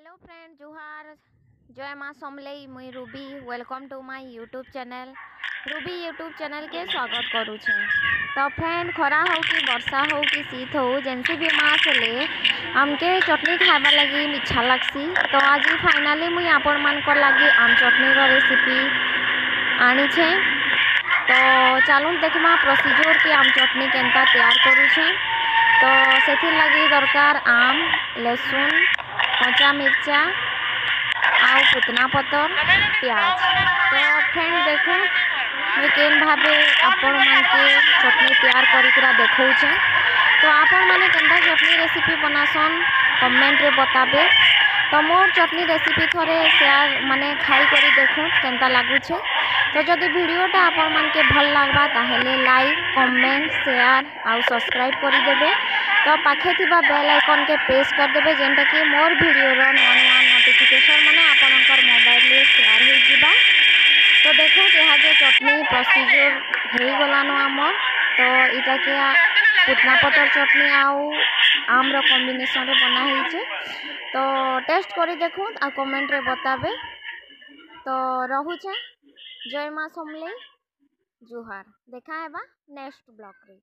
Hello friend जुहार जय माँ समलेई मुई Ruby welcome to my YouTube channel Ruby YouTube channel के स्वागत करुछे। तो फ्रेंड खरा हो कि वर्षा हो कि शीत हो जेनसी भी मास ले आमके चटनी खाइबा लगी इच्छा लगसी। तो आज फाइनाली मुई आपण मानकर लगी आम चटनी रेसिपी आनी छे। तो चलून देखमा प्रोसीजर कि आम चटनी केनता तैयार करुछे। तो सेथि लगी दरकार आम लहसुन कच्चा मिर्चा आउ पुतना पतर प्याज। तो फ्रेंड देखो मुझे केन भावे आपण मानके चटनी तैयार करिकरा देखौछे। तो आपण माने केनता चटनी रेसिपी बनासन कमेंट रे बताबे। तो मोर चटनी रेसिपी थोड़े शेयर माने खाई करी देखो केनता लागुछे। तो जदि वीडियोटा आपण मानके भल लागबा ताहेले लाइक कमेंट शेयर आउ सब्सक्राइब करी देबे। तो पाखे थिबा बेल आइकन के प्रेस कर देबे जेंटा कि मोर वीडियो रो नवा नवा नोटिफिकेशन माने आपनकर मोबाइल रे शेयर हो जिबा। तो देखो यहाँ जो चटनी प्रोसीजर हो गलानो आमर। तो इटा के पुतना पतर चटनी आउ आम रो कॉम्बिनेशन रे बना हिचे। तो टेस्ट करी देखो आ कमेंट रे बताबे। तो रहुछे जय माँ समलेई जुहार देखा हेबा नेक्स्ट ब्लॉग रे।